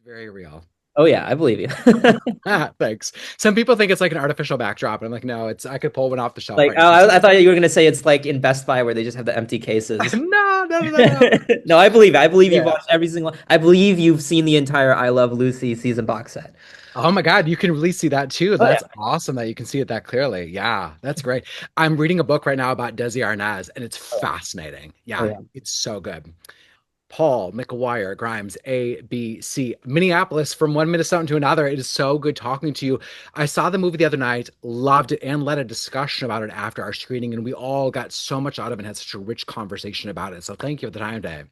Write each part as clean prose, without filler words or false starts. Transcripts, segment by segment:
Very real. Oh yeah, I believe you. Ah, thanks. Some people think it's like an artificial backdrop, and I'm like, no, it's I could pull one off the shelf Like, right oh, now. I thought you were gonna say it's like in Best Buy where they just have the empty cases. No, no, no, no, no. No, I believe it. I believe you've Yeah. watched every single. I believe you've seen the entire I Love Lucy season box set. Oh my God, you can really see that too. Oh yeah. That's awesome that you can see it that clearly. Yeah, that's great. I'm reading a book right now about Desi Arnaz, and it's Oh yeah. fascinating. Oh Yeah, yeah. it's so good. Paul, McGuire, Grimes, A, B, C, Minneapolis, from one Minnesotan to another. It is so good talking to you. I saw the movie the other night, loved it, and led a discussion about it after our screening, and we all got so much out of it and had such a rich conversation about it. So thank you for the time, Dave.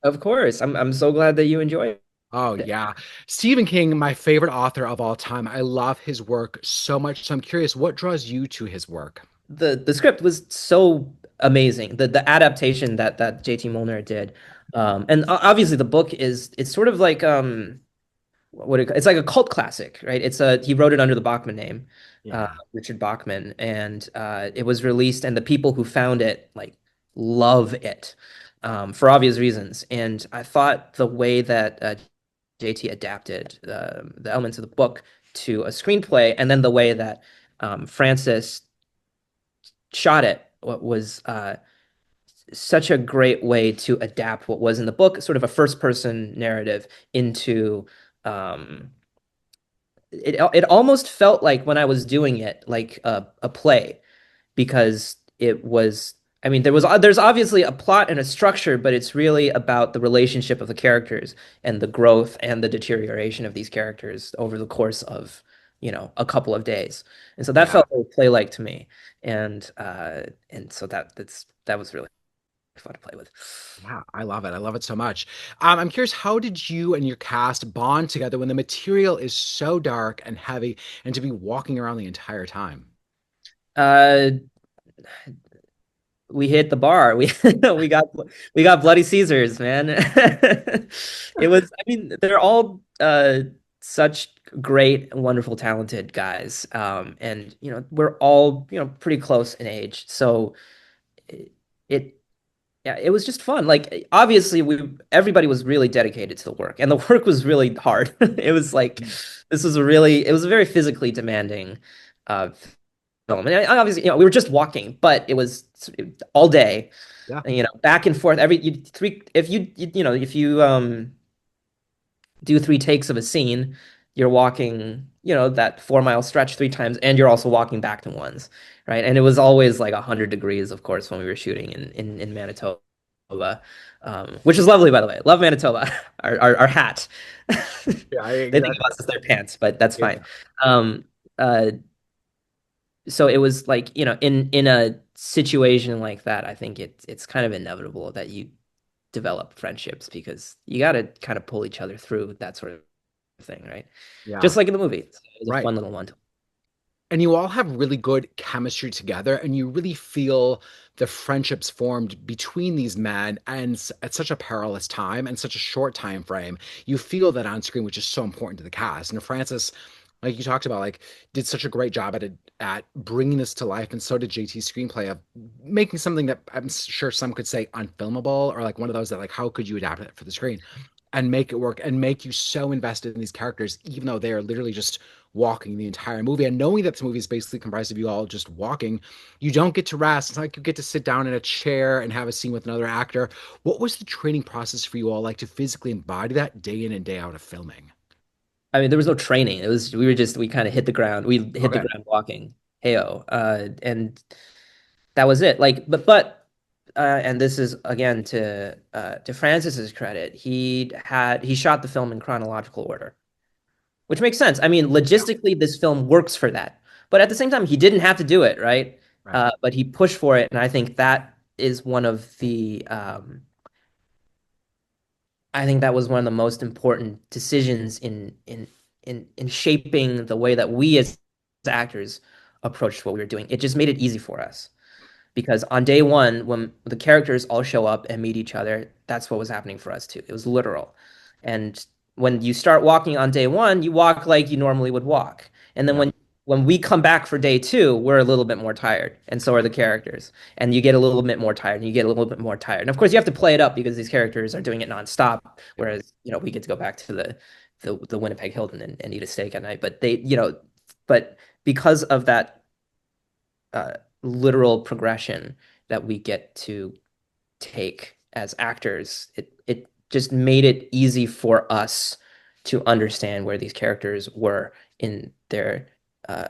Of course. I'm so glad that you enjoy Oh, it. yeah. Stephen King, my favorite author of all time. I love his work so much. So I'm curious, what draws you to his work? The script was so amazing. The adaptation that JT Molnar did. And obviously the book is it's sort of like it's like a cult classic, right? It's a he wrote it under the Bachman name, Yeah. Richard Bachman, and it was released, and the people who found it like love it for obvious reasons. And I thought the way that JT adapted the elements of the book to a screenplay, and then the way that Francis shot it was such a great way to adapt what was in the book, sort of a first person narrative into um, it almost felt like when I was doing it like a play because it was I mean there's obviously a plot and a structure, but it's really about the relationship of the characters and the growth and the deterioration of these characters over the course of a couple of days. And so that Yeah. felt very play-like to me. And so that was really fun to play with. Yeah, I love it. I love it so much. I'm curious, how did you and your cast bond together when the material is so dark and heavy and to be walking around the entire time? Uh we hit the bar. We we got Bloody Caesars, man. It was, I mean, they're all such great, wonderful, talented guys. And we're all, pretty close in age. So it, it yeah, it was just fun. Like obviously everybody was really dedicated to the work and the work was really hard. It was like it was a very physically demanding uh film. And obviously, we were just walking, but it was all day, Yeah. and, back and forth every three if you do three takes of a scene, you're walking, that 4 mile stretch three times, and you're also walking back to ones, right? And it was always like 100 degrees, of course, when we were shooting in Manitoba, which is lovely, by the way. Love Manitoba. Our hat. Yeah, They think of us as their pants, but that's fine. yeah. Um, uh, so it was like, in a situation like that, I think it's kind of inevitable that you develop friendships because you got to kind of pull each other through that sort of thing, right? Yeah. Just like in the movie. It was a Right. fun little one. And you all have really good chemistry together, and you really feel the friendships formed between these men and at such a perilous time and such a short time frame. You feel that on screen, which is so important to the cast. And Francis, like you talked about, like did such a great job at bringing this to life, and so did JT's screenplay of making something that I'm sure some could say unfilmable, or like one of those that like how could you adapt it for the screen and make it work and make you so invested in these characters, even though they are literally just walking the entire movie. And knowing that this movie is basically comprised of you all just walking, you don't get to rest. It's not like you get to sit down in a chair and have a scene with another actor. What was the training process for you all like to physically embody that day in and day out of filming? I mean, there was no training. We kind of hit the ground. We hit the Okay. ground walking. Heyo. And that was it. Like, and this is again to Francis's credit. He shot the film in chronological order, which makes sense. I mean, Yeah. logistically, this film works for that. But at the same time, he didn't have to do it, right? Right. But he pushed for it, and I think that is one of the I think that was one of the most important decisions in shaping the way that we as actors approached what we were doing. It just made it easy for us because on day one, when the characters all show up and meet each other, that's what was happening for us too. It was literal. And when you start walking on day one, you walk like you normally would walk. And then Yeah. when we come back for day two, we're a little bit more tired, and so are the characters. And you get a little bit more tired, and you get a little bit more tired. And of course, you have to play it up because these characters are doing it nonstop, Yeah. whereas we get to go back to the the Winnipeg Hilton and eat a steak at night. But but because of that literal progression that we get to take as actors, it just made it easy for us to understand where these characters were in their uh,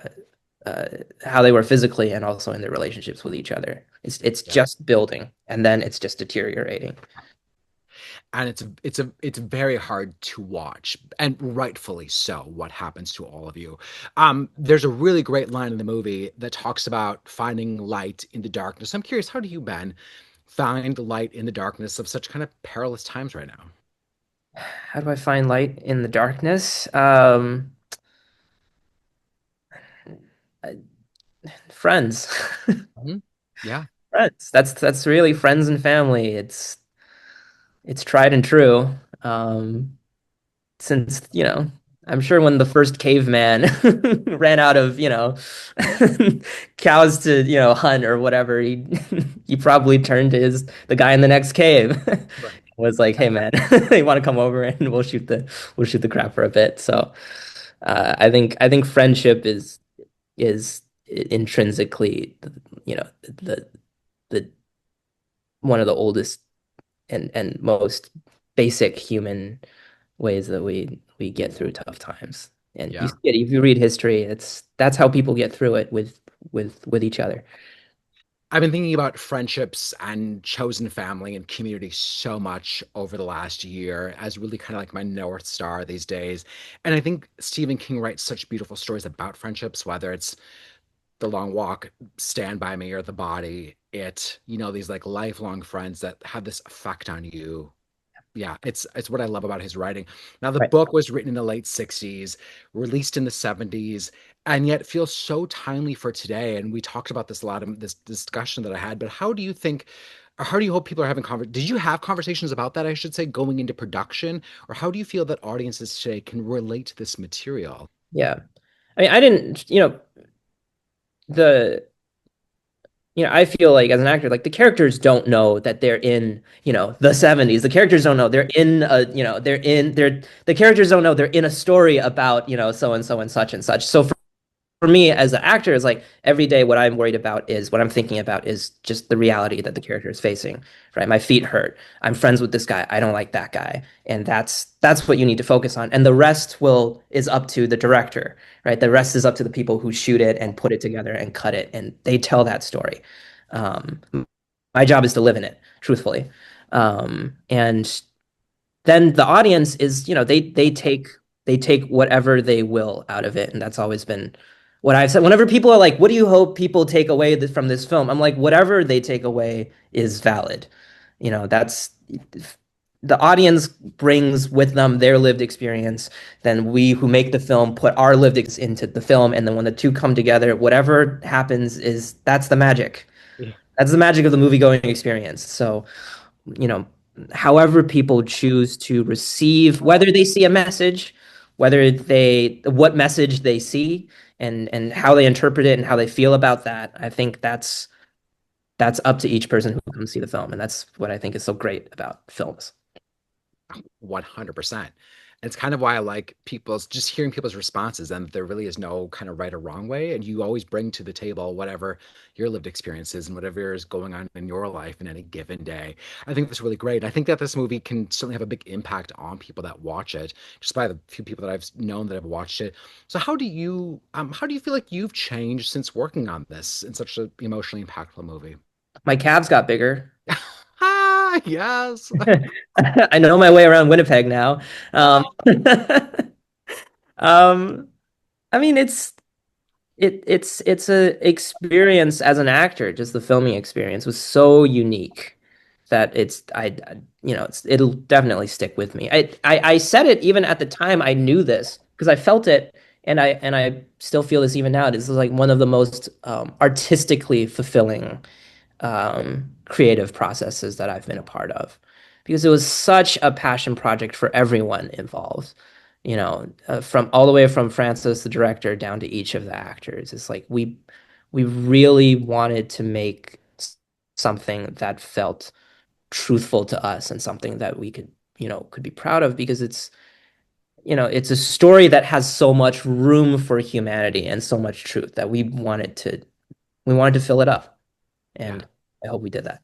uh, how they were physically and also in their relationships with each other. It's Yeah. just building, and then it's just deteriorating. And it's very hard to watch, and rightfully so, what happens to all of you. There's a really great line in the movie that talks about finding light in the darkness. I'm curious, how do you, Ben, find light in the darkness of such kind of perilous times right now? How do I find light in the darkness? Uh, Friends. Mhm. Yeah. Friends. That's really friends and family. It's tried and true. Since, I'm sure when the first caveman ran out of, cows to, hunt or whatever, he he probably turned to the guy in the next cave. Right. Was like, "Hey man, you want to come over and we'll shoot the crap for a bit." So, I think friendship is intrinsically, the the one of the oldest and most basic human ways that we get through tough times. And you Yeah. see it if you read history, that's how people get through it with each other. I've been thinking about friendships and chosen family and community so much over the last year as really kind of like my North Star these days. And I think Stephen King writes such beautiful stories about friendships, whether it's The Long Walk, Stand By Me, or The Body. These like lifelong friends that have this effect on you. Yeah, it's what I love about his writing. Now, the Right. book was written in the late 60s, released in the 70s, and yet feels so timely for today. And we talked about this a lot in this discussion that I had, but how do you think, or how do you hope people are having did you have conversations about that, I should say, going into production? Or how do you feel that audiences today can relate to this material? Yeah. I mean, I didn't, the I feel like as an actor, like the characters don't know that they're in, the 70s. The characters don't know they're in a, the characters don't know they're in a story about, so and so and such and such. So for me as an actor, is like every day what I'm worried about is what I'm thinking about is just the reality that the character is facing, right? My feet hurt. I'm friends with this guy. I don't like that guy. And that's what you need to focus on. And the rest will is up to the director, right? The rest is up to the people who shoot it and put it together and cut it, and they tell that story. Um, my job is to live in it, truthfully. And then the audience is, they take whatever they will out of it, and that's always been what I've said. Whenever people are like, "What do you hope people take away from this film?" I'm like, "Whatever they take away is valid." That's the audience brings with them their lived experience. Then we who make the film put our lived into the film, and then when the two come together, whatever happens is that's the magic. Yeah. That's the magic of the movie going experience. So you know, however people choose to receive, whether they see a message, what message they see, and how they interpret it and how they feel about that. I think that's up to each person who comes see the film, and that's what I think is so great about films. 100%. And it's kind of why I like just hearing people's responses, and there really is no kind of right or wrong way. And you always bring to the table whatever your lived experience is and whatever is going on in your life in any given day. I think that's really great. I think that this movie can certainly have a big impact on people that watch it, just by the few people that I've known that have watched it. So how do you feel like you've changed since working on this in such an emotionally impactful movie? My calves got bigger. Ah, yes. I know my way around Winnipeg now. Um, um, I mean, it's a experience as an actor. Just the filming experience was so unique that it'll definitely stick with me. I said it even at the time I knew this because I felt it, and I still feel this even now. This is like one of the most artistically fulfilling creative processes that I've been a part of, because it was such a passion project for everyone involved. From all the way from Francis, the director, down to each of the actors. It's like we really wanted to make something that felt truthful to us and something that we could be proud of, because it's a story that has so much room for humanity and so much truth that we wanted to fill it up. Yeah. And I hope we did that.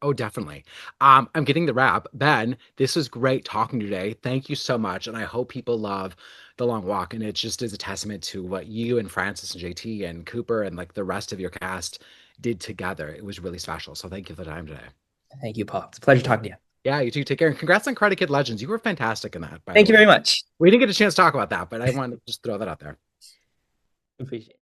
Oh, definitely. I'm getting the wrap. Ben, this was great talking today. Thank you so much. And I hope people love The Long Walk. And it just is a testament to what you and Francis and JT and Cooper and like the rest of your cast did together. It was really special. So thank you for the time today. Thank you, Paul. It's a pleasure talking to you. Yeah, you too. Take care. And congrats on Karate Kid Legends. You were fantastic in that, by the Thank you way. very much. We didn't get a chance to talk about that, but I wanted to just throw that out there. Appreciate it.